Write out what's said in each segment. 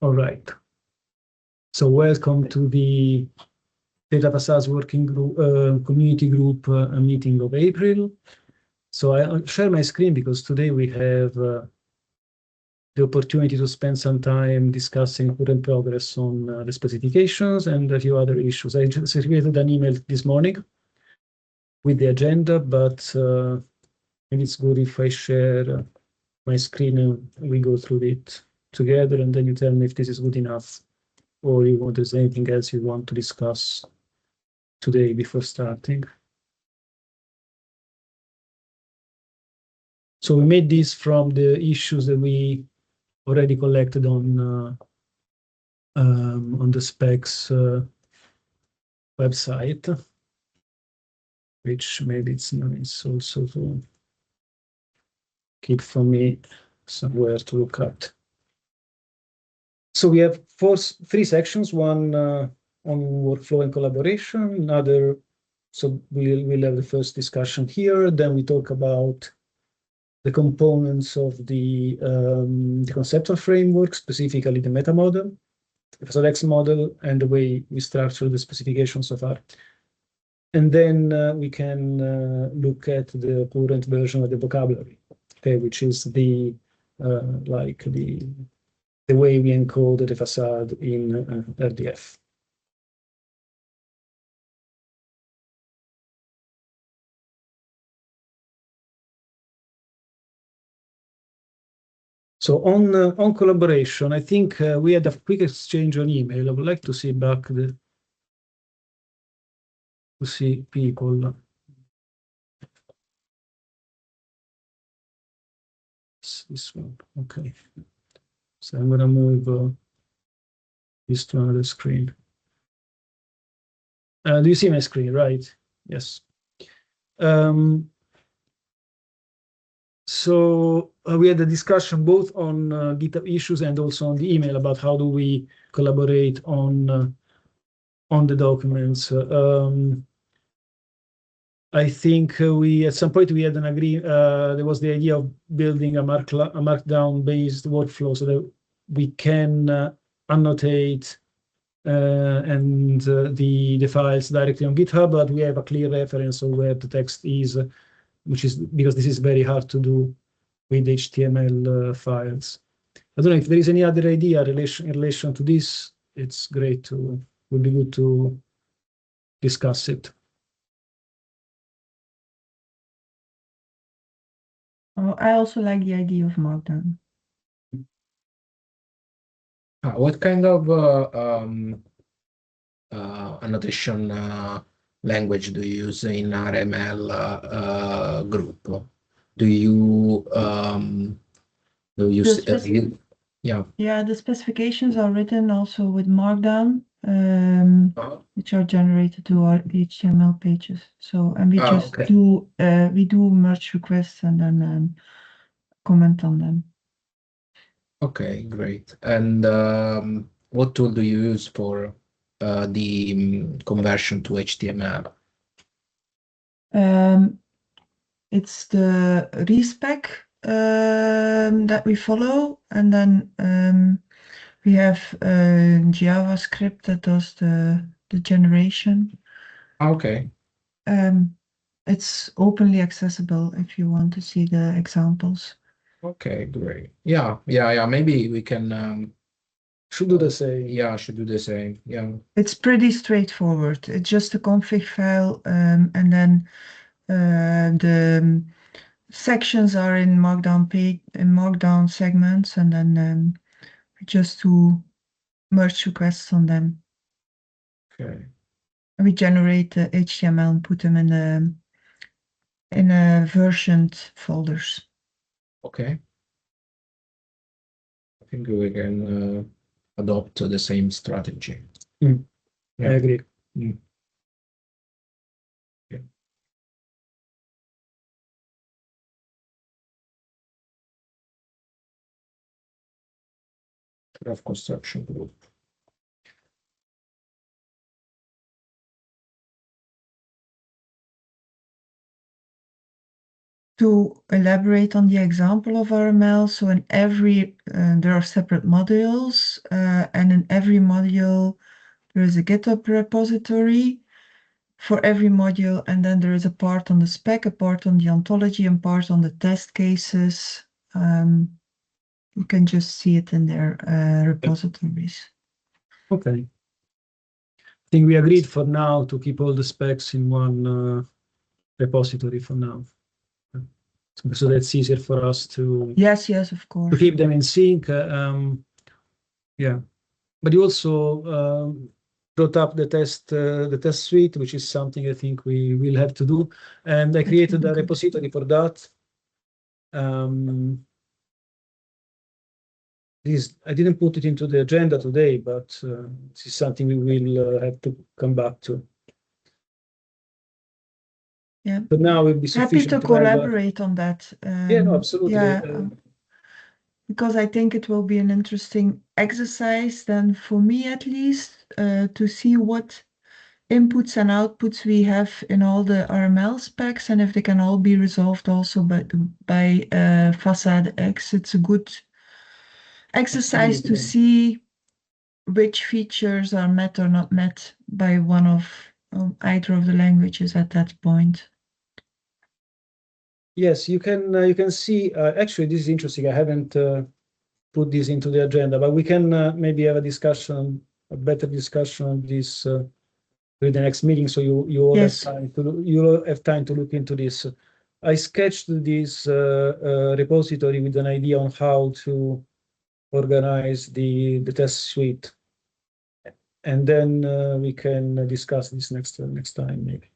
All right. So welcome to the Data Facades Working Group, Community Group meeting of April. So I'll share my screen because today we have the opportunity to spend some time discussing current progress on the specifications and a few other issues. I just created an email this morning with the agenda, but maybe it's good if I share my screen and we go through it together, and then you tell me if this is good enough or you want, there's anything else you want to discuss today before starting. So we made this from the issues that we already collected on the specs website, which maybe it's nice also to keep for me somewhere to look at. So we have three sections, one on workflow and collaboration, another, so we'll have the first discussion here, then we talk about the components of the conceptual framework, specifically the meta model, the FacadX model, and the way we structure the specification so far. And then we can look at the current version of the vocabulary, okay, which is the way we encode the facade in RDF. So on collaboration, I think we had a quick exchange on email. I would like to see back to see people. This one, okay. So I'm gonna move this to another screen. Do you see my screen, right? Yes. So we had a discussion both on GitHub issues and also on the email about how do we collaborate on the documents. I think we at some point we had an there was the idea of building a markdown based workflow so that we can annotate and the files directly on GitHub, but we have a clear reference of where the text is, which is because this is very hard to do with HTML files. I don't know if there is any other idea in relation to this. It's great would be good to discuss it. Oh, I also like the idea of Markdown. What kind of annotation language do you use in RML group? Do you yeah? Yeah, the specifications are written also with Markdown, which are generated to our HTML pages. So, and we just do merge requests and then comment on them. Okay, great. And what tool do you use for the conversion to HTML? It's the respec that we follow, and then we have JavaScript that does the generation. Okay. It's openly accessible if you want to see the examples. Okay, great. Yeah. Maybe we can should do the same. Yeah, should do the same. Yeah. It's pretty straightforward. It's just a config file, and then the sections are in Markdown segments, and then we just do merge requests on them. Okay. And we generate the HTML and put them in a versioned folders. Okay. I think we can adopt the same strategy. Yeah. I agree. Yeah. Graph construction group. to elaborate on the example of RML, so in every, there are separate modules, and in every module there is a GitHub repository for every module, and then there is a part on the spec, a part on the ontology, and part on the test cases. You can just see it in their repositories. Okay. I think we agreed for now to keep all the specs in one repository for now. So that's easier for us to Yes, of course. keep them in sync. Yeah, but you also brought up the test suite, which is something I think we will have to do, and I created a repository for that. I didn't put it into the agenda today, but this is something we will have to come back to. Yeah. But now it will be sufficient. Happy to collaborate on that. Yeah, no, absolutely. Yeah, because I think it will be an interesting exercise, then for me at least, to see what inputs and outputs we have in all the RML specs, and if they can all be resolved also by Facade X. It's a good exercise to see which features are met or not met by one of either of the languages at that point. Yes, you can see. Actually, this is interesting. I haven't put this into the agenda, but we can maybe have a better discussion on this with the next meeting. So you all have time to look into this. I sketched this repository with an idea on how to organize the test suite, and then we can discuss this next time maybe.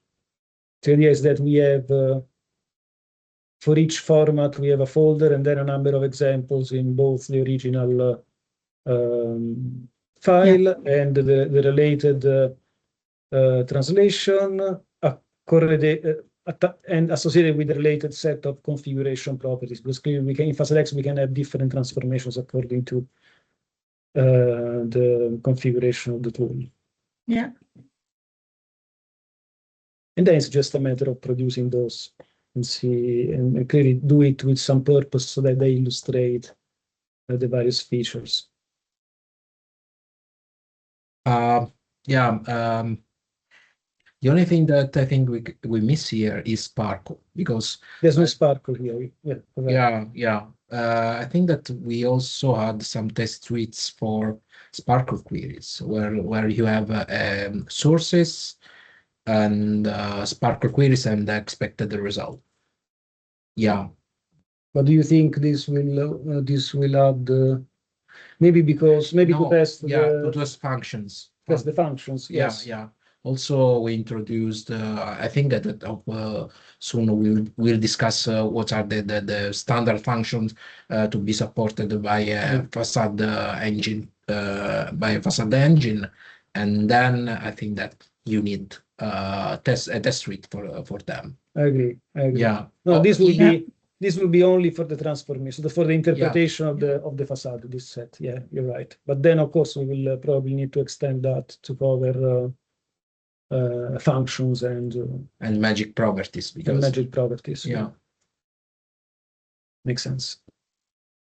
The idea is that we have. For each format, we have a folder and then a number of examples in both the original file and the related translation, and associated with the related set of configuration properties. Because clearly, in Facade X, we can have different transformations according to the configuration of the tool. Yeah. And then it's just a matter of producing those. And see, and clearly do it with some purpose so that they illustrate the various features. The only thing that I think we miss here is Sparkle, because there's no Sparkle here. I think that we also had some test suites for Sparkle queries where you have sources and Sparkle queries and the expected result. Yeah. But do you think this will add maybe to test to test functions. Test the functions. Yes. Yeah. Also, we introduced. I think that soon we'll discuss what are the standard functions to be supported by Facade engine and then I think that you need a test suite for them. I agree. Yeah. No, this will be only for the transformation, for the interpretation of the facade. This set. Yeah, you're right. But then, of course, we will probably need to extend that to cover functions and magic properties. Yeah. Makes sense.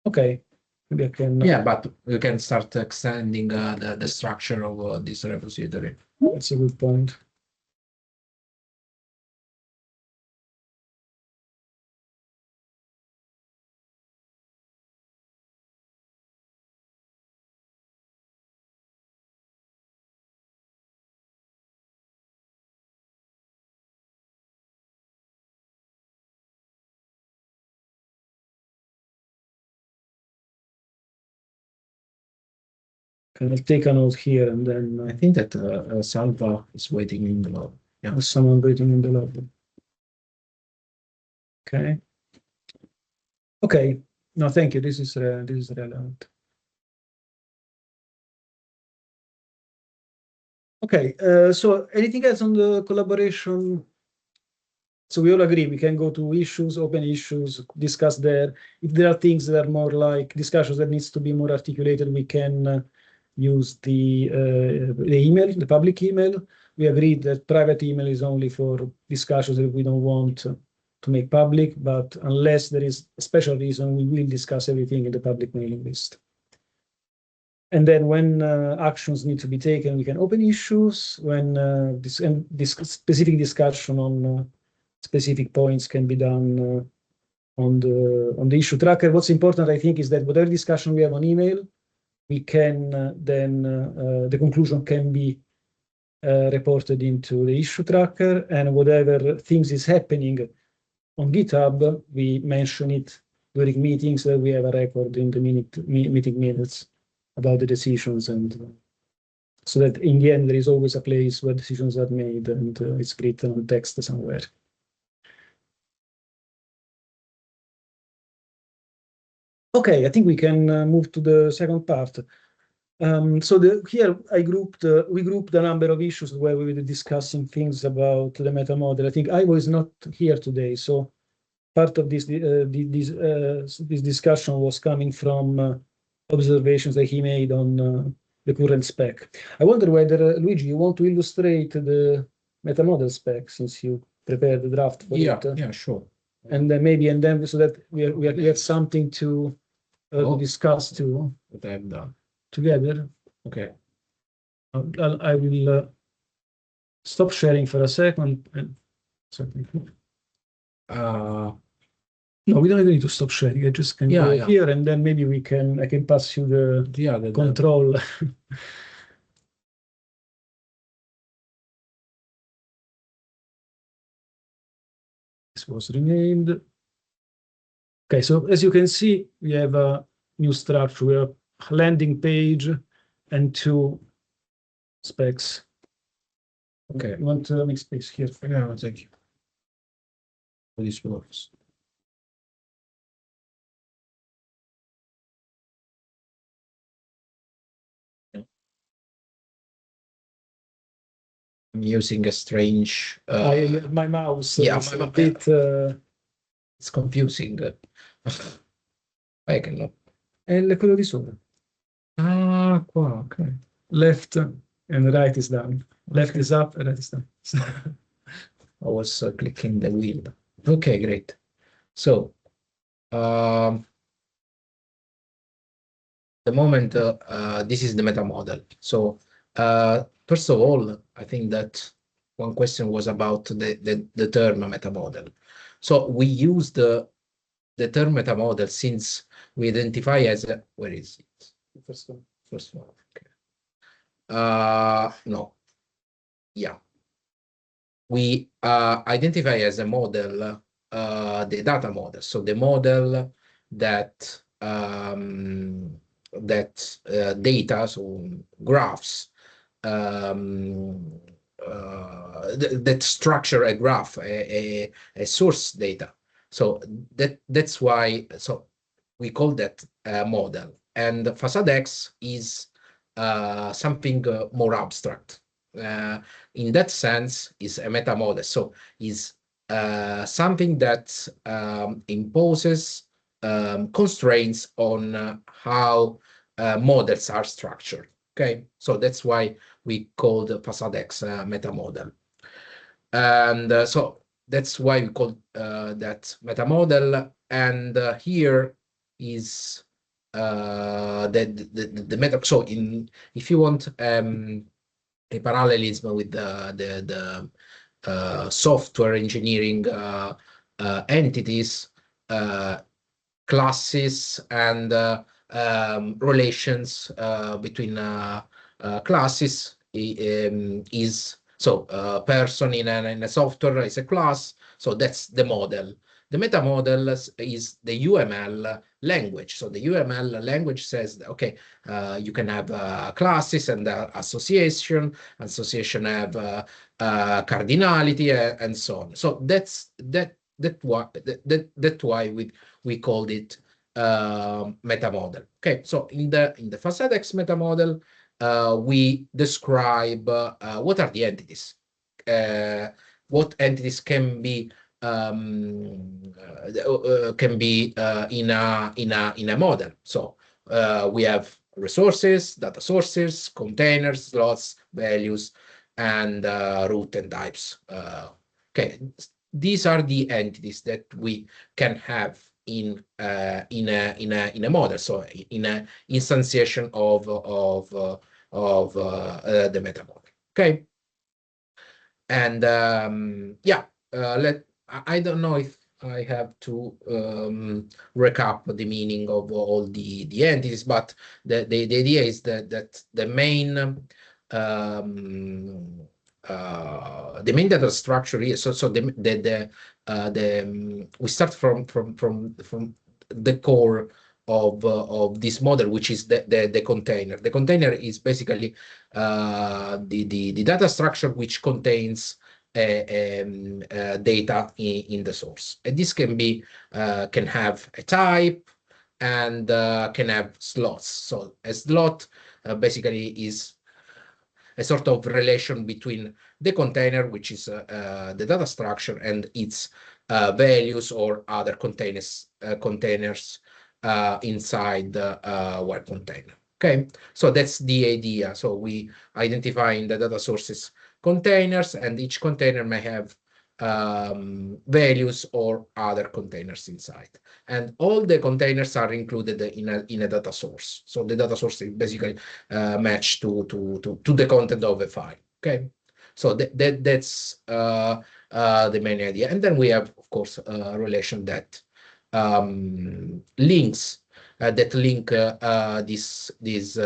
Okay. Maybe I can. Yeah, but we can start extending the structure of this repository. That's a good point. Can I take a note here and then I think that Salva is waiting in the lab. Yeah, someone waiting in the lab. Okay. Okay. No, thank you. This is relevant. Okay. So anything else on the collaboration? So we all agree we can go to issues, open issues, discuss there. If there are things that are more like discussions that needs to be more articulated, we can use the email, the public email. We agreed that private email is only for discussions that we don't want to to make public, but unless there is a special reason, we will discuss everything in the public mailing list. And then when actions need to be taken, we can open issues. When this specific discussion on specific points can be done on the issue tracker. What's important, I think, is that whatever discussion we have on email, we can then the conclusion can be reported into the issue tracker, and whatever things is happening on GitHub, we mention it during meetings, that we have a record in the meeting minutes about the decisions, and so that in the end there is always a place where decisions are made and it's written on text somewhere. Okay, I think we can move to the second part. So here we grouped a number of issues where we were discussing things about the meta model. I think Ivo is not here today, so part of this discussion was coming from observations that he made on the current spec. I wonder whether Luigi, you want to illustrate the meta model spec since you prepared the draft for it. Yeah, sure. And then maybe so that we have something to discuss too. What I've done. Together. Okay. I will stop sharing for a second. No, we don't even need to stop sharing. I just can go here, and then maybe I can pass you the control. This was renamed. Okay, so as you can see, we have a new structure. We have a landing page and two specs. Okay. You want to make space here? Yeah, thank you. This works. I'm using a strange. My mouse. Yeah, is a bit. It's confusing. I cannot. È quello di sopra. Ah, qua, ok. Left and right is down. Left is up and right is down. I was clicking the wheel. Okay, great. So, the moment this is the meta model. So, first of all, I think that one question was about the term meta model. So we use the term meta model since we identify as where is it? First one. First one. Okay. No. Yeah. We identify as a model the data model. So the model that data, so graphs, that structure a graph, a source data. So that's why. So we call that a model. And FaçadeX is something more abstract. In that sense, is a meta model. So is something that imposes constraints on how models are structured. Okay, so that's why we call the FaçadeX meta model, and so that's why we call that meta model. And here is the meta. So if you want a parallelism with the software engineering entities, classes and relations between classes is so person in a software is a class. So that's the model. The meta model is the UML language. So the UML language says, okay, you can have classes and association have cardinality and so on. So that's why we called it meta model. Okay, so in the FaçadeX meta model, we describe what are the entities, what entities can be in a model. So we have resources, data sources, containers, slots, values, and root and types. Okay, these are the entities that we can have in a model, so in a instantiation of the meta model. Okay, and I don't know if I have to recap the meaning of all the entities, but the idea is that the main data structure is so we start from the core of this model, which is the container. The container is basically the data structure which contains data in the source, and this can have a type and can have slots. So a slot basically is a sort of relation between the container, which is the data structure, and its values or other containers inside the web container. Okay, so that's the idea. So we identify in the data sources containers, and each container may have values or other containers inside, and all the containers are included in a data source. So the data source is basically matched to the content of a file. Okay, so that's the main idea. And then we have, of course, a relation that links this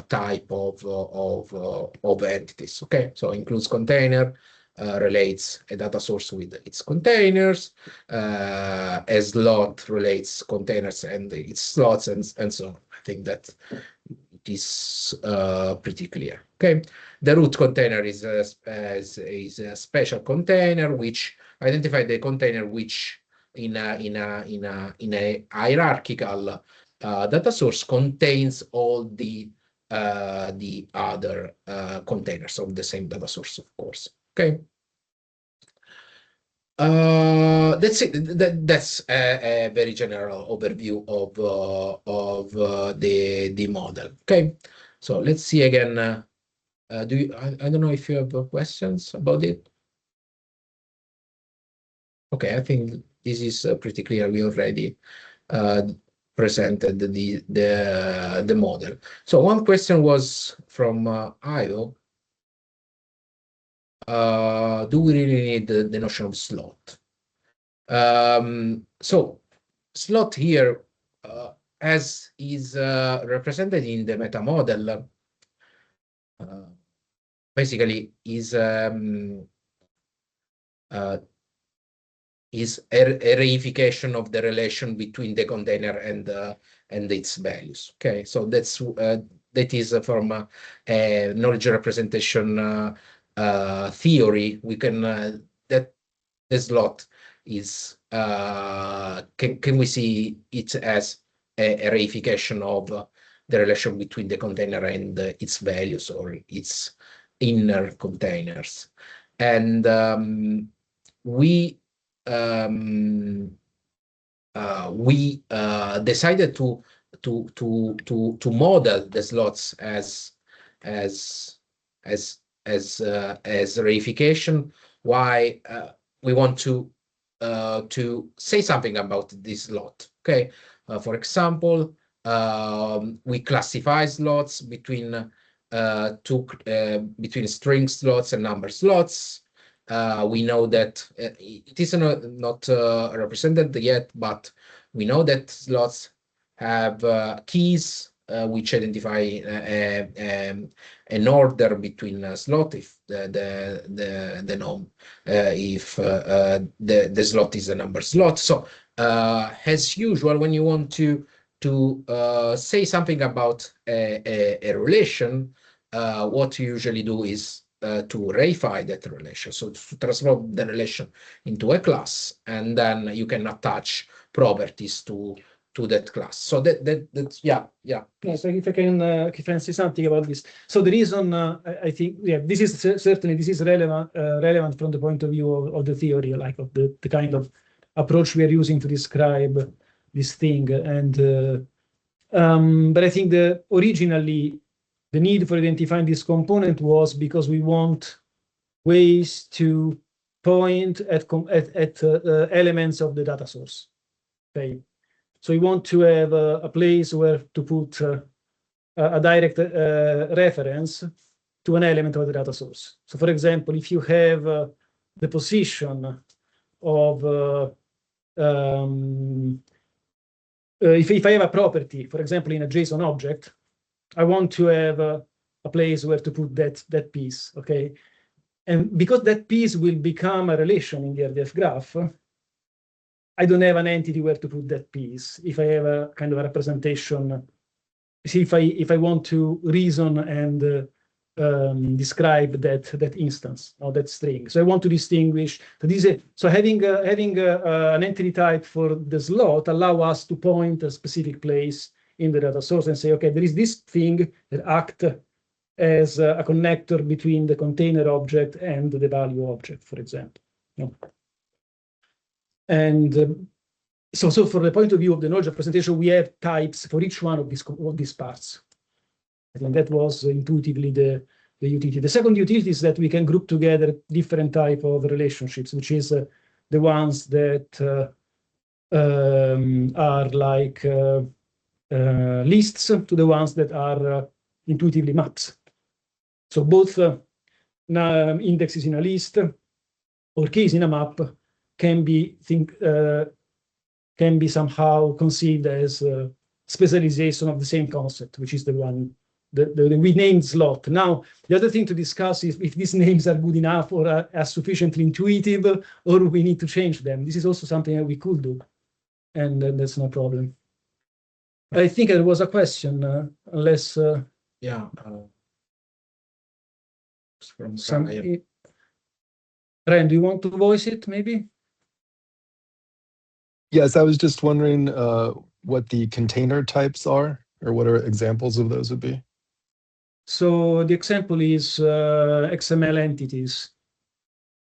type of entities. Okay, so includes container, relates a data source with its containers, a slot relates containers and its slots, and so on. I think that it is pretty clear. Okay, the root container is a special container which identifies the container which in a hierarchical data source contains all the other containers of the same data source, of course. Okay, that's it. That's a very general overview of the model. Okay, so let's see again. I don't know if you have questions about it. Okay, I think this is pretty clear. We already presented the model. So one question was from Ivo. Do we really need the notion of slot? So slot here, as is represented in the meta model, basically is a reification of the relation between the container and its values. Okay, so that is from a knowledge representation theory. We can that the slot is can we see it as a reification of the relation between the container and its values or its inner containers, and we decided to model the slots as reification. Why? We want to say something about this slot. Okay, for example, we classify slots between between string slots and number slots. We know that it is not represented yet, but we know that slots have keys which identify an order between slot if the norm if the slot is a number slot. So as usual, when you want to say something about a relation, what you usually do is to reify that relation, so to transform the relation into a class, and then you can attach properties to that class. So that's yeah. So if I can say something about this. So the reason I think this is certainly relevant from the point of view of the theory, like of the kind of approach we are using to describe this thing, and but I think originally the need for identifying this component was because we want ways to point at elements of the data source. Okay, so you want to have a place where to put a direct reference to an element of the data source. So, for example, if you have the position of if I have a property, for example, in a JSON object, I want to have a place where to put that piece. Okay, and because that piece will become a relation in the RDF graph, I don't have an entity where to put that piece. If I have a kind of a representation, see if I want to reason and describe that instance or that string. So I want to distinguish. So having an entity type for the slot allow us to point a specific place in the data source and say, okay, there is this thing that acts as a connector between the container object and the value object, for example. No. And so for the point of view of the knowledge representation, we have types for each one of these parts. I think that was intuitively the utility. The second utility is that we can group together different type of relationships, which is the ones that are like lists to the ones that are intuitively maps. So both indexes in a list or keys in a map can be somehow conceived as specialization of the same concept, which is the one that we named slot. Now, the other thing to discuss is if these names are good enough or are sufficiently intuitive, or we need to change them. This is also something that we could do, and that's no problem. I think there was a question, unless Yeah. From Ryan, do you want to voice it, maybe? Yes, I was just wondering what the container types are, or what are examples of those would be. So the example is XML entities.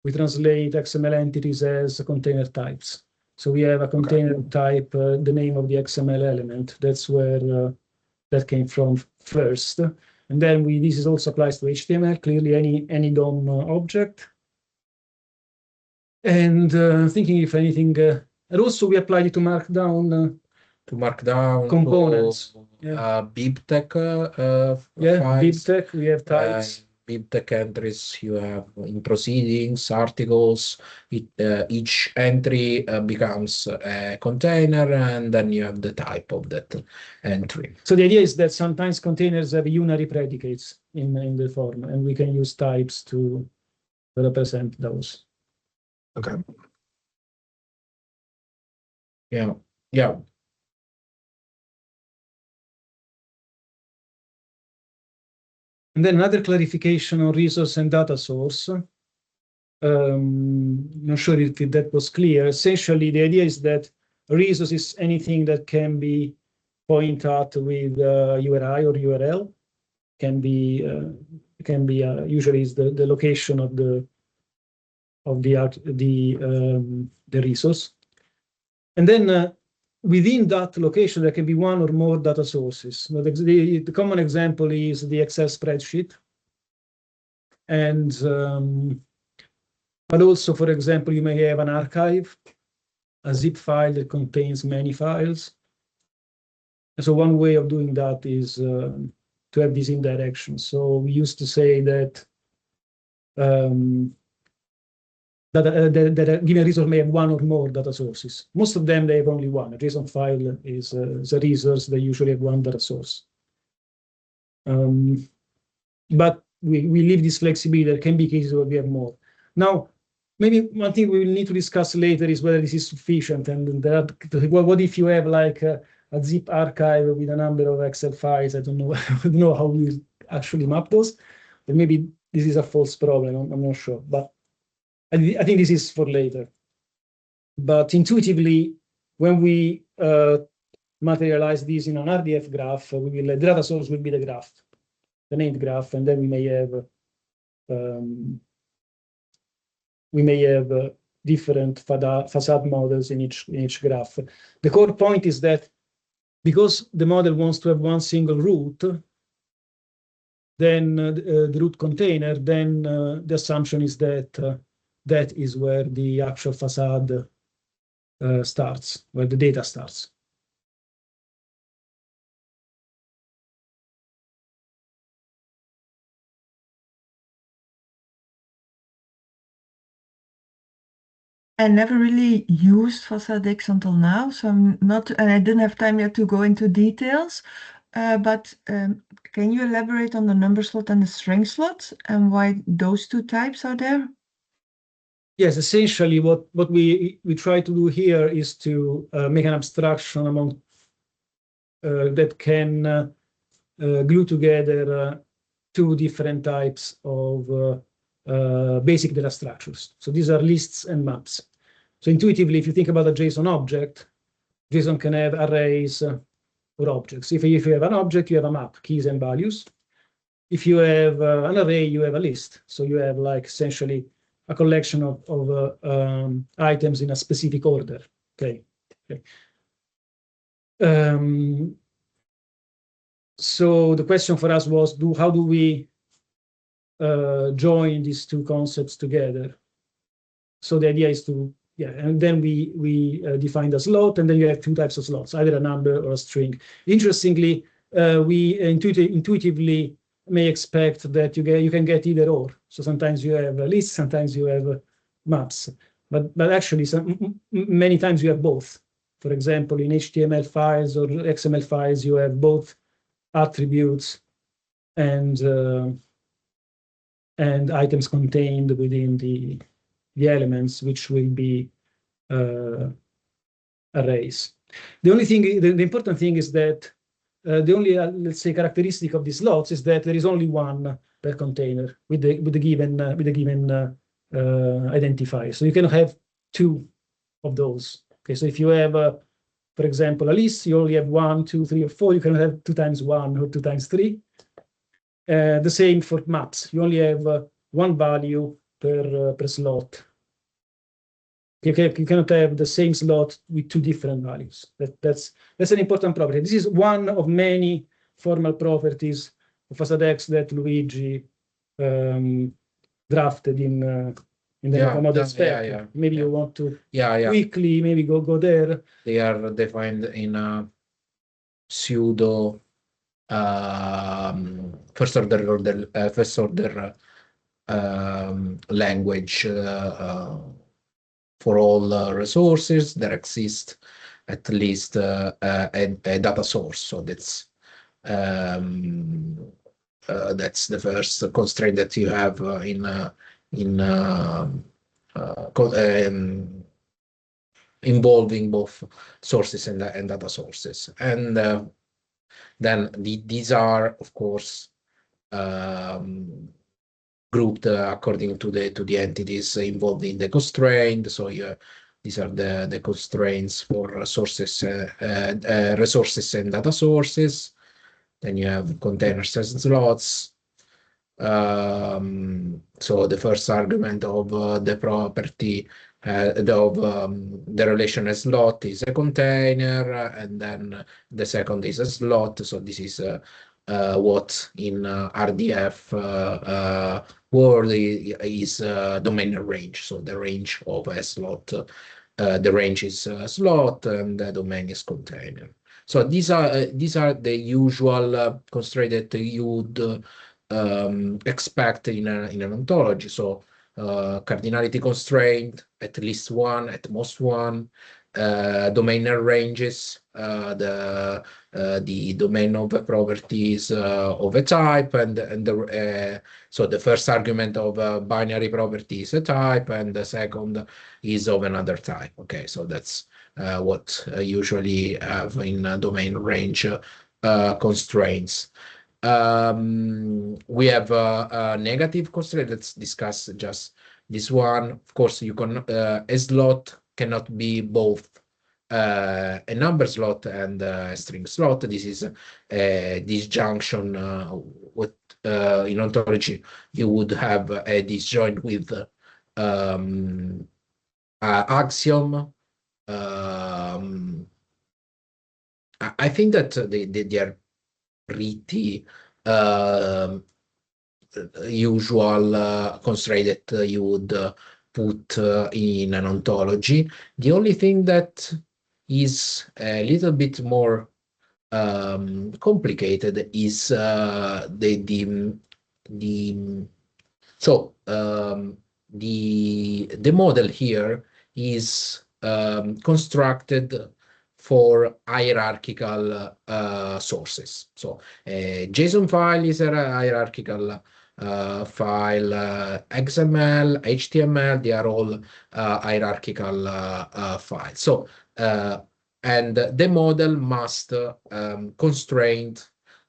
We translate XML entities as container types. So we have a container type, the name of the XML element. That's where that came from first. And then this is also applies to HTML, clearly any DOM object. And thinking if anything, and also we applied it to Markdown. To Markdown components. BibTeX Yeah, files. BibTeX, we have types. BibTeX entries you have in proceedings, articles. Each entry becomes a container, and then you have the type of that entry. So the idea is that sometimes containers have unary predicates in the form, and we can use types to represent those. Okay. Yeah. And then another clarification on resource and data source. Not sure if that was clear. Essentially, the idea is that resource is anything that can be pointed out with URI or URL. Can be usually is the location of the resource, and then within that location there can be one or more data sources. The common example is the Excel spreadsheet, and but also, for example, you may have an archive, a zip file that contains many files. And so one way of doing that is to have this indirection. So we used to say that that a given resource may have one or more data sources. Most of them, they have only one. A JSON file is a resource. They usually have one data source. But we leave this flexibility. There can be cases where we have more. Now, maybe one thing we will need to discuss later is whether this is sufficient. And what if you have like a zip archive with a number of Excel files? I don't know. I don't know how we actually map those. But maybe this is a false problem. I'm not sure. But I think this is for later. But intuitively, when we materialize this in an RDF graph, the data source will be the graph, the named graph, and then we may have different facade models in each graph. The core point is that because the model wants to have one single root, then the root container, then the assumption is that that is where the actual facade starts, where the data starts. I never really used FacadX until now, so I'm not, and I didn't have time yet to go into details. But can you elaborate on the number slot and the string slot and why those two types are there? Yes, essentially what we try to do here is to make an abstraction among that can glue together two different types of basic data structures. So these are lists and maps. So intuitively, if you think about a JSON object, JSON can have arrays or objects. If you have an object, you have a map, keys and values. If you have an array, you have a list. So you have like essentially a collection of items in a specific order. Okay. So the question for us was, how do we join these two concepts together? So the idea is to, and then we defined a slot, and then you have two types of slots, either a number or a string. Interestingly, we intuitively may expect that you can get either or. So sometimes you have a list, sometimes you have maps, but actually many times you have both. For example, in HTML files or XML files, you have both attributes and items contained within the elements, which will be arrays. The only thing, the important thing is that the only, let's say, characteristic of these slots is that there is only one per container with the given identifier. So you cannot have two of those. Okay, so if you have, for example, a list, you only have 1, 2, 3, or 4. You cannot have 2 times 1 or 2 times 3. The same for maps. You only have one value per slot. You cannot have the same slot with two different values. That's an important property. This is one of many formal properties of FacadX that Luigi drafted in the model spec. Maybe you want to quickly maybe go there. They are defined in a pseudo first order language for all resources. There exists at least a data source. So that's the first constraint that you have involving both sources and data sources. And then these are, of course, grouped according to the entities involved in the constraint. So these are the constraints for sources, resources and data sources. Then you have containers and slots. So the first argument of the property of the relational slot is a container, and then the second is a slot. So this is what in RDF world is domain range. So the range of a slot, the range is a slot, and the domain is container. So these are the usual constraints that you would expect in an ontology. So cardinality constraint, at least one, at most one. Domain ranges, the domain of the properties of a type, and so the first argument of a binary property is a type, and the second is of another type. Okay, so that's what usually have in domain range constraints. We have a negative constraint. Let's discuss just this one. Of course, you can a slot cannot be both a number slot and a string slot. This is a disjunction. With in ontology, you would have a disjoint with axiom. I think that they are pretty usual constraint that you would put in an ontology. The only thing that is a little bit more complicated is the model here is constructed for hierarchical sources. So JSON file is a hierarchical file, XML, HTML, they are all hierarchical files. So and the model must constrain.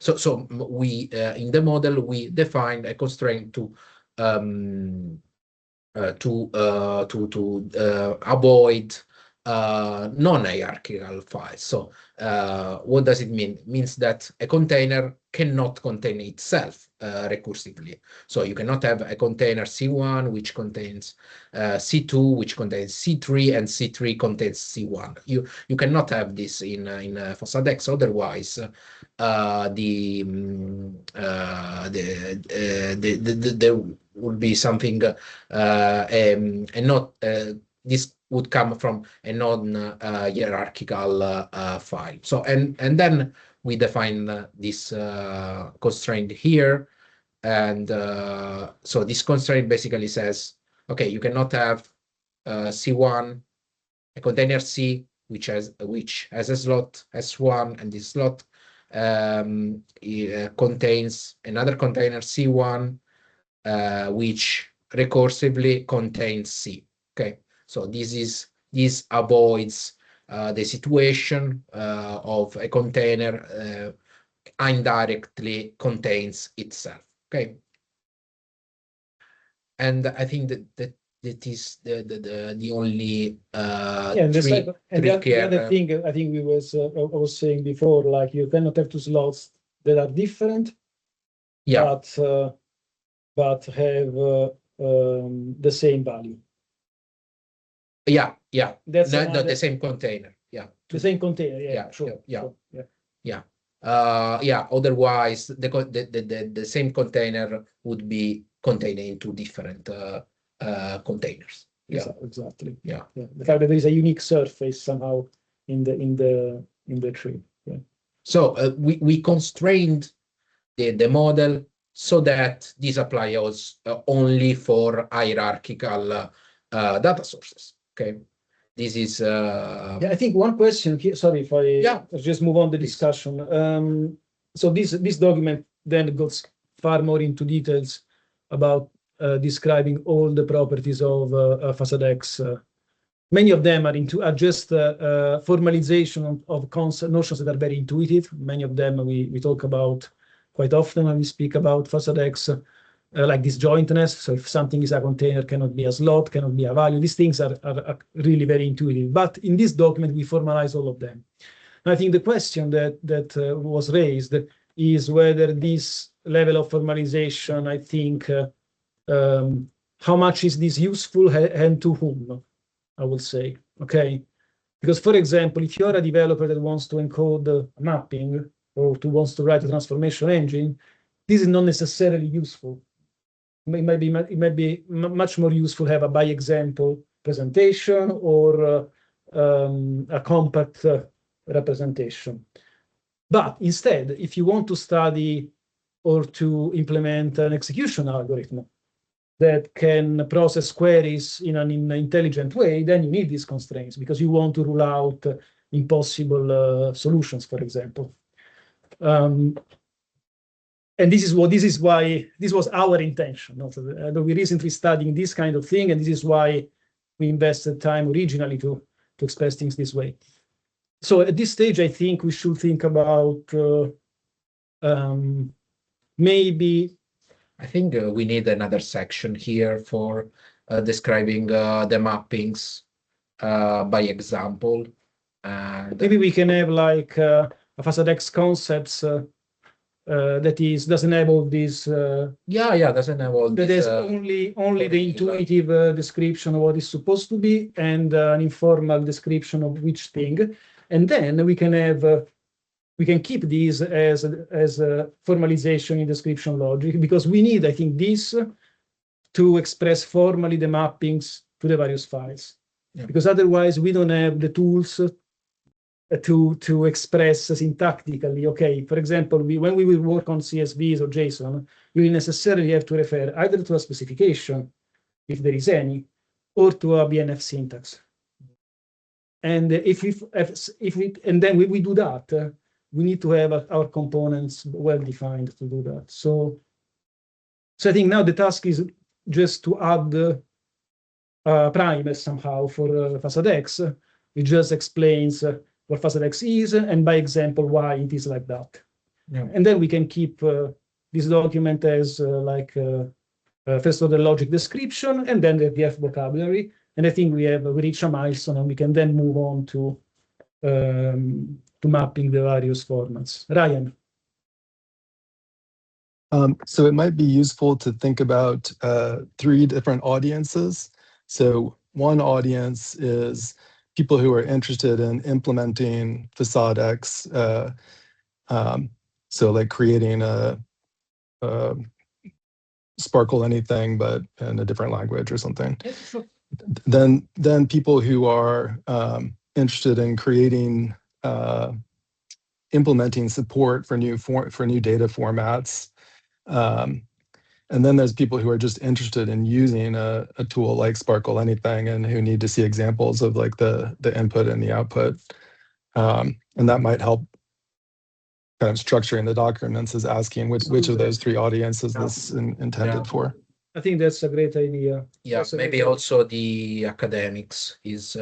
So we in the model we defined a constraint to avoid non-hierarchical files. So what does it mean? It means that a container cannot contain itself recursively. So you cannot have a container C1 which contains C2 which contains C3 and C3 contains C1. You cannot have this in FASADX. Otherwise, there would be something and not this would come from a non-hierarchical file. So and then we define this constraint here, and so this constraint basically says, okay, you cannot have C1, a container C which has a slot S1, and this slot contains another container C1 which recursively contains C. Okay, so this avoids the situation of a container indirectly contains itself. Okay, and I think that is the only the other thing I think I was saying before, like you cannot have two slots that are different, but have the same value. That's not the same container. The same container. Otherwise, the same container would be contained in two different containers. Exactly. The fact that there is a unique surface somehow in the tree. So we constrained the model so that this applies only for hierarchical data sources. Okay, this is. I think one question here. Sorry if I just move on the discussion. So this document then goes far more into details about describing all the properties of FASADX. Many of them are just formalization of notions that are very intuitive. Many of them we talk about quite often when we speak about FASADX, like this jointness. So if something is a container, cannot be a slot, cannot be a value. These things are really very intuitive. But in this document, we formalize all of them. And I think the question that was raised is whether this level of formalization, I think, how much is this useful and to whom, I would say, okay? Because, for example, if you're a developer that wants to encode a mapping or wants to write a transformation engine, this is not necessarily useful. It might be much more useful to have a by example presentation or a compact representation. But instead, if you want to study or to implement an execution algorithm that can process queries in an intelligent way, then you need these constraints because you want to rule out impossible solutions, for example. And this is why this was our intention. We recently studying this kind of thing, and this is why we invested time originally to express things this way. So at this stage, I think we should think about maybe. I think we need another section here for describing the mappings by example. And maybe we can have like a FASADX concepts that doesn't have all these. Doesn't have all. That is only the intuitive description of what is supposed to be and an informal description of which thing, and then we can have. We can keep these as a formalization in description logic because we need, I think, this to express formally the mappings to the various files. Yeah. Because otherwise we don't have the tools to express syntactically. Okay, for example, when we will work on CSVs or JSON, we will necessarily have to refer either to a specification, if there is any, or to a BNF syntax. And then we do that, we need to have our components well defined to do that. So I think now the task is just to add a primer somehow for FASADX. It just explains what FASADX is, and by example, why it is like that. Yeah. And then we can keep this document as first of the logic description, and then the DF vocabulary. And I think we reached a milestone, and we can then move on to mapping the various formats. Ryan. So it might be useful to think about 3 different audiences. So one audience is people who are interested in implementing FASADX. So like creating a Sparkle anything, but in a different language or something. Then people who are interested in creating, implementing support for new data formats. And then there's people who are just interested in using a tool like Sparkle Anything and who need to see examples of like the input and the output. And that might help kind of structuring the documents is asking which of those 3 audiences this intended for. I think that's a great idea. Yeah, maybe also the academics is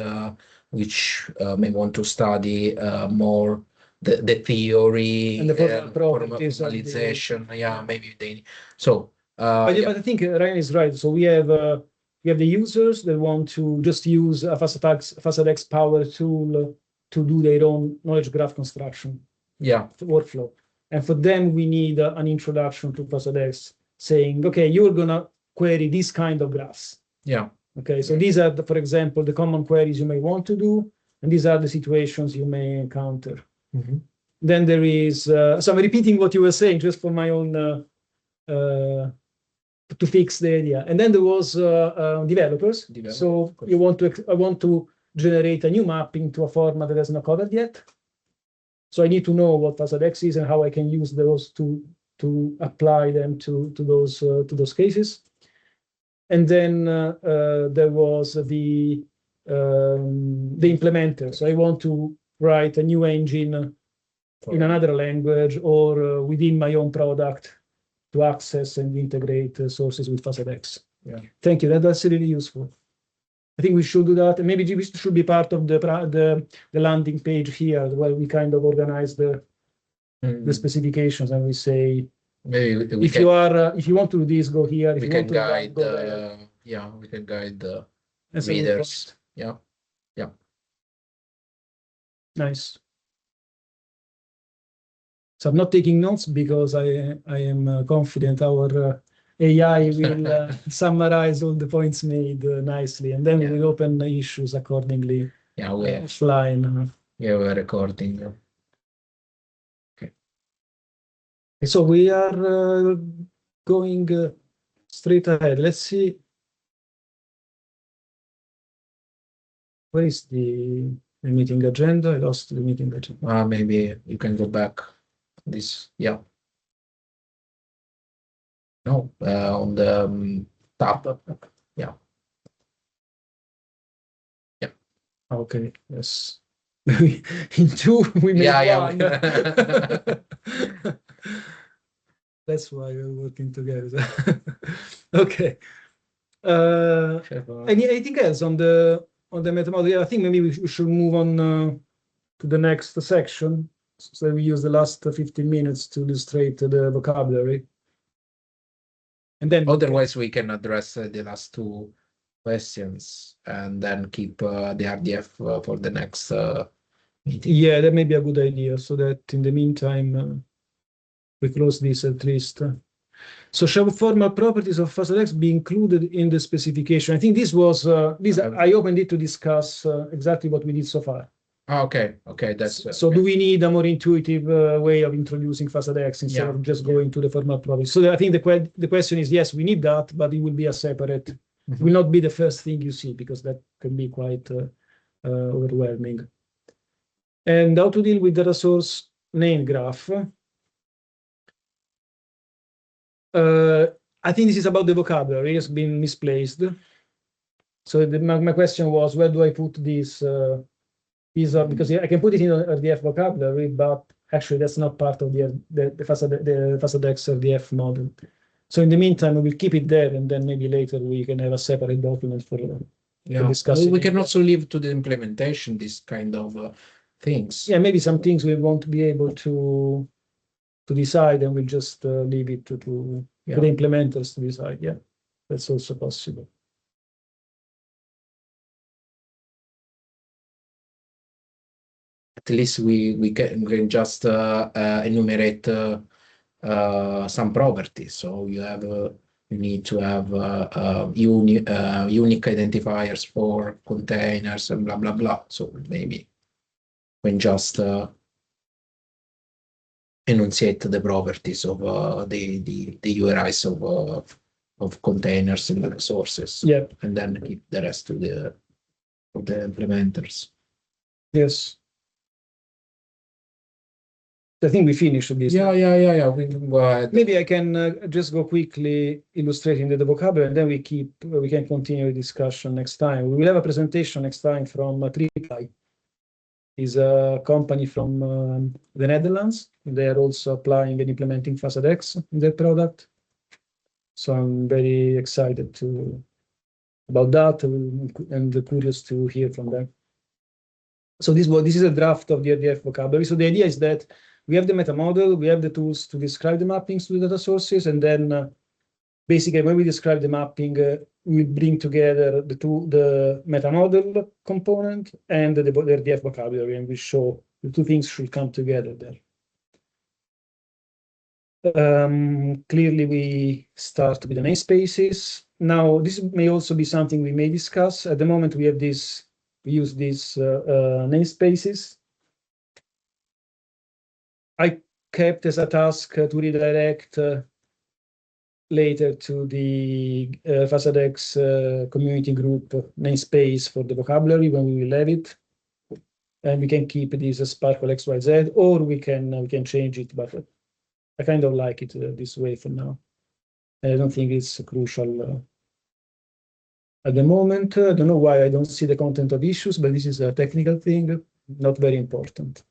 which may want to study more the theory And the formal properties of the- formalization. Yeah, maybe they so. But Yeah. I think Ryan is right. So we have the users that want to just use a FASADX power tool to do their own knowledge graph construction Yeah, workflow. And for them, we need an introduction to FASADX saying, okay, you're gonna query this kind of graphs. yeah, Okay, so these are, for example, the common queries you may want to do, and these are the situations you may encounter. Mhm. Then there is, so I'm repeating what you were saying just for my own, to fix the idea. And then there was developers. So you want to, I want to generate a new mapping to a format that has not covered yet. So I need to know what FASADX is and how I can use those to apply them to those cases. And then there was the implementer. So I want to write a new engine in another language or within my own product to access and integrate sources with FASADX. Yeah. Thank you. That's really useful. I think we should do that. And maybe this should be part of the landing page here, where we kind of organize the specifications and we say, maybe we if you are if you want to do this, go here. If we you can want to do that, guide go there. yeah, we can guide the That's a good readers. point. Yeah. Nice. So I'm not taking notes because I am confident our AI will summarize all the points made nicely, and then we will open the issues accordingly. Yeah, we have offline. we're recording. Okay. So we are going straight ahead. Let's see. Where is the meeting agenda? I lost the meeting agenda. Maybe you can go back. This, yeah. No, on the top. Yeah. Yeah. Okay. Yes. In 2, we made one. That's why we're working together. Okay. Anything else on the methodology? I think maybe we should move on to the next section. So we use the last 15 minutes to illustrate the vocabulary. And then Otherwise, we can address the last 2 questions and then keep the RDF for the next meeting. Yeah, that may be a good idea. So that in the meantime, we close this at least. So shall formal properties of FASADX be included in the specification? I think this was I opened it to discuss exactly what we did so far. Okay, that's so. Do we need a more intuitive way of introducing FASADX instead of just going to the formal properties? So I think the question is yes, we need that, but it will be a separate It will not be the first thing you see because that can be quite overwhelming. And how to deal with data source name graph. I think this is about the vocabulary. It's been misplaced. So my question was, where do I put this piece of, because I can put it in RDF vocabulary, but actually that's not part of the FASADEX RDF model. So in the meantime, we will keep it there, and then maybe later we can have a separate document for discussing. We can also leave to the implementation this kind of things. Yeah, maybe some things we won't be able to decide, and we'll just leave it to the implementers to decide. Yeah, that's also possible. At least we can just enumerate some properties. So you need to have unique identifiers for containers and blah blah blah. So maybe when just enunciate the properties of the URIs of containers and resources. Yeah, and then keep the rest to the implementers. Yes. I think we finished this. Yeah. We can go ahead. Maybe I can just go quickly illustrating the vocabulary, and then we can continue the discussion next time. We will have a presentation next time from Triply. Is a company from the Netherlands. They are also applying and implementing FASADEX in their product. So I'm very excited about that and curious to hear from them. So this is a draft of the RDF vocabulary. So the idea is that we have the meta model, we have the tools to describe the mappings to the data sources, and then basically when we describe the mapping, we bring together the meta model component and the RDF vocabulary, and we show the two things should come together there. Clearly, we start with the namespaces. Now, this may also be something we may discuss. At the moment, we use these namespaces. I kept as a task to redirect later to the FASADEX community group namespace for the vocabulary when we will have it. And we can keep this as Sparkle XYZ, or we can change it, but I kind of like it this way for now. I don't think it's crucial at the moment. I don't know why I don't see the content of issues, but this is a technical thing, not very important.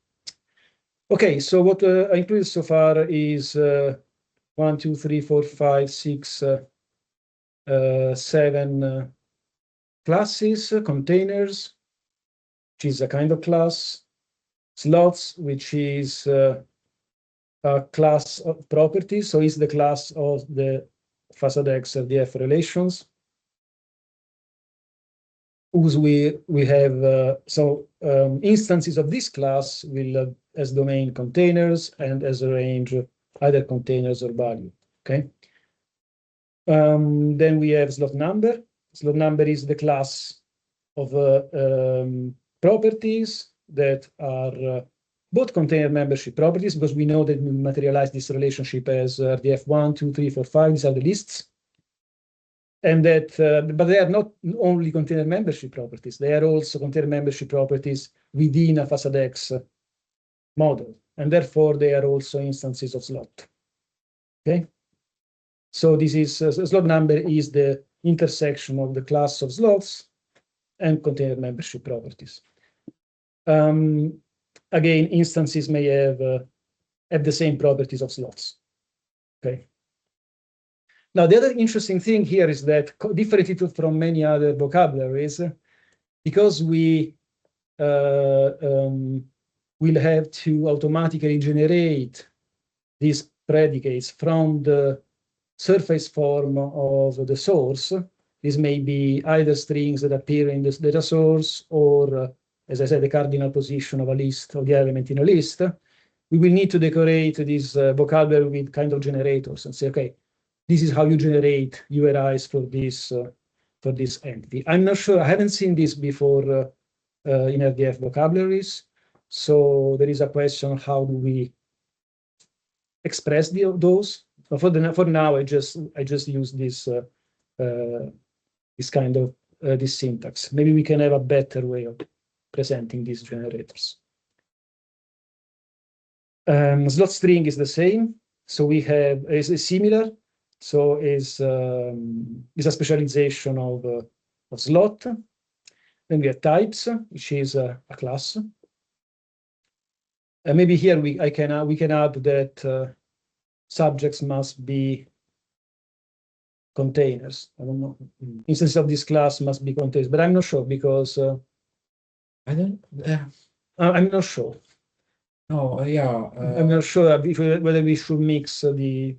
Okay, so what I included so far is 1, 2, 3, 4, 5, 6, 7 classes, containers, which is a kind of class, slots, which is a class of properties, so it's the class of the FASADEX RDF relations, whose we have instances of this class will as domain containers and as a range either containers or value. Okay. Then we have slot number. Slot number is the class of properties that are both container membership properties, because we know that we materialize this relationship as RDF 1, 2, 3, 4, 5. These are the lists. And that, but they are not only container membership properties. They are also container membership properties within a FASADEX model, and therefore they are also instances of slot. Okay, so this is slot number is the intersection of the class of slots and container membership properties. Again, instances may have the same properties of slots. Okay. Now, the other interesting thing here is that, different from many other vocabularies, because we will have to automatically generate these predicates from the surface form of the source. This may be either strings that appear in this data source or, as I said, the cardinal position of a list of the element in a list. We will need to decorate this vocabulary with kind of generators and say, okay, this is how you generate URIs for this entity. I'm not sure, I haven't seen this before in RDF vocabularies. So there is a question, how do we express those? For now, I just use this this kind of this syntax. Maybe we can have a better way of presenting these generators. Slot string is the same. So we have is similar. So is a specialization of slot. Then we have types, which is a class. And maybe here we can add that subjects must be containers. I don't know. Instance of this class must be containers, but I'm not sure because I don't. I'm not sure. No, yeah. I'm not sure whether we should mix the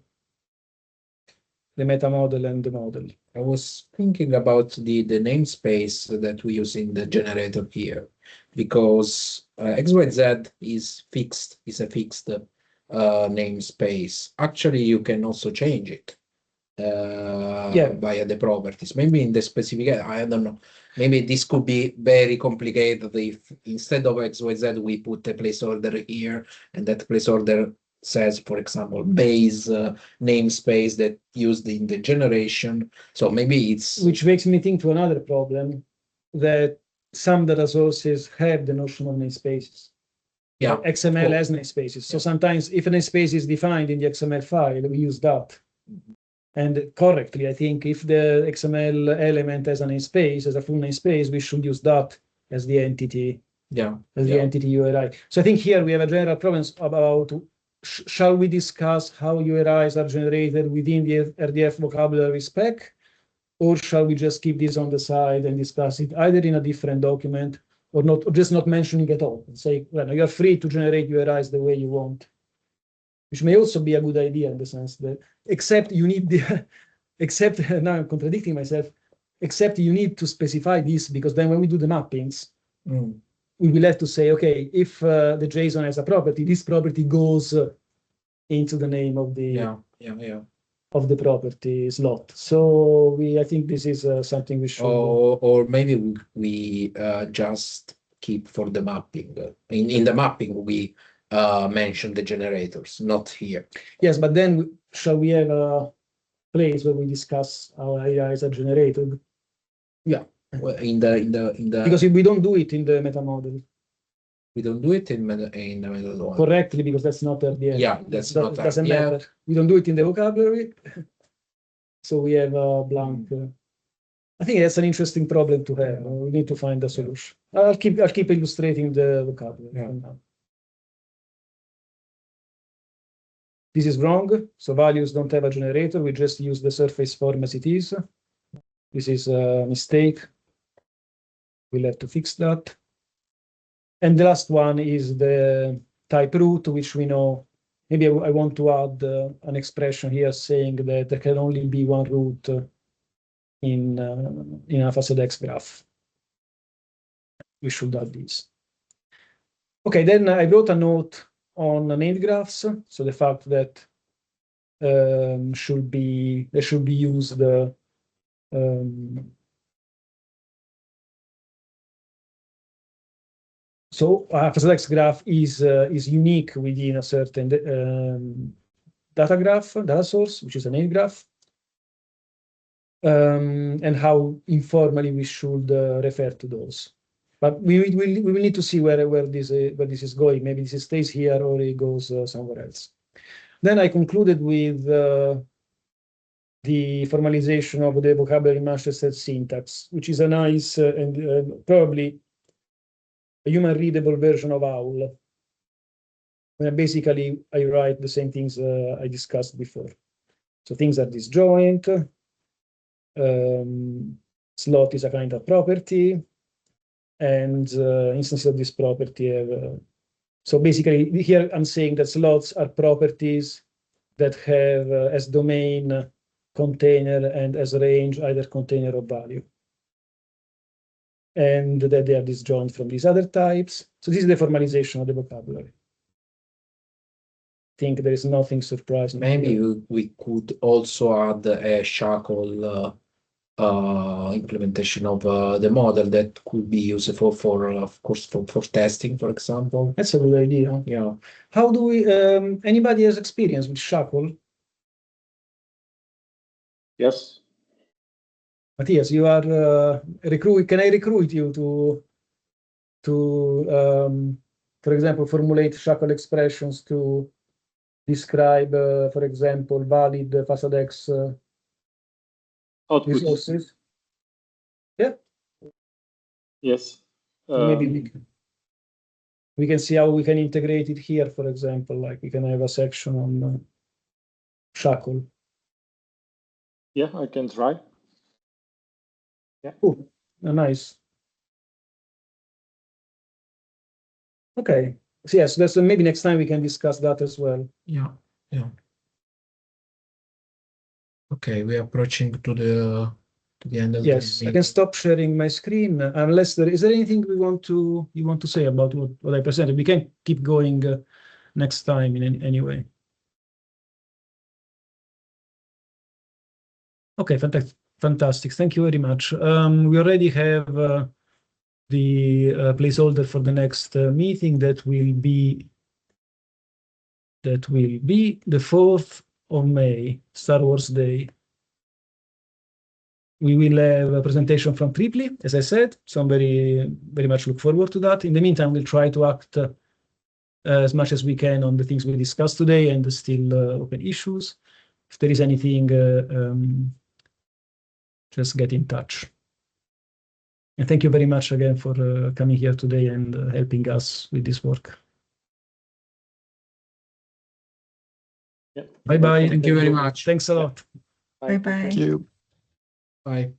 meta model and the model. I was thinking about the namespace that we use in the generator here, because XYZ is a fixed namespace. Actually, you can also change it via the properties. Maybe in the specific, I don't know. Maybe this could be very complicated if instead of XYZ we put a placeholder here, and that placeholder says, for example, base namespace that used in the generation. So maybe it's which makes me think to another problem that some data sources have the notion of namespaces. Yeah, XML has namespaces. So sometimes if a namespace is defined in the XML file, we use that. And correctly, I think if the XML element has a namespace, as a full namespace, we should use that as the entity. Yeah. The entity URI. So I think here we have a general problem about shall we discuss how URIs are generated within the RDF vocabulary spec, or shall we just keep this on the side and discuss it either in a different document or not, or just not mentioning at all? And say, well, you're free to generate URIs the way you want, which may also be a good idea in the sense that, except you need the, except now I'm contradicting myself, except you need to specify this, because then when we do the mappings, we will have to say, okay, if the JSON has a property, this property goes into the name of the of the property slot. So I think this is something we should. Or maybe we just keep for the mapping. In the mapping we mention the generators, not here. Yes, but then shall we have a place where we discuss how AIs are generated? Yeah. Well, in the because if we don't do it in the meta model. We don't do it in the meta correctly, because that's not RDF. Yeah, that's not doesn't RDF. matter. We don't do it in the vocabulary, so we have a blank. I think that's an interesting problem to have. We need to find a solution. I'll keep illustrating the vocabulary. Yeah. This is wrong. So values don't have a generator. We just use the surface form as it is. This is a mistake. We'll have to fix that. And the last one is the type root, which we know. Maybe I want to add an expression here saying that there can only be one root in a FACEDX graph. We should add this. Okay, then I wrote a note on named graphs. So the fact that they should be used. So a FACEDX graph is unique within a certain data source, which is a named graph, and how informally we should refer to those. But we will need to see where this is going. Maybe this stays here or it goes somewhere else. Then I concluded with the formalization of the vocabulary master set syntax, which is a nice and probably a human readable version of OWL. Where basically I write the same things I discussed before. So things are disjoint. Slot is a kind of property, and instances of this property have. So basically, here I'm saying that slots are properties that have as domain container and as range either container or value, and that they are disjoint from these other types. So this is the formalization of the vocabulary. I think there is nothing surprising. Maybe we could also add a shackle implementation of the model that could be useful for, of course, for testing, for example. That's a good idea. Yeah. How do we? Anybody has experience with shackle? Yes. Matthias, you are recruit. Can I recruit you to for example, formulate Shackle expressions to describe, for example, valid FASADEX Output. resources? Yeah. Yes. Maybe we can see how we can integrate it here, for example, like we can have a section on Shackle. Yeah, I can try. Yeah. Cool. Nice. Okay. So yes, that's maybe next time we can discuss that as well. Yeah. Okay, we're approaching to the end of Yes, the I can stop sharing my screen unless there is anything you want to say about what I presented. We can keep going next time in any way. Okay, fantastic. Thank you very much. We already have the placeholder for the next meeting that will be the 4th of May, Star Wars Day. We will have a presentation from Triply, as I said, so I'm very much look forward to that. In the meantime, we'll try to act as much as we can on the things we discussed today and the still open issues. If there is anything, just get in touch. And thank you very much again for coming here today and helping us with this work. Yeah. Bye-bye. Thank you very much. Thanks a lot. Bye-bye. Thank you. Bye.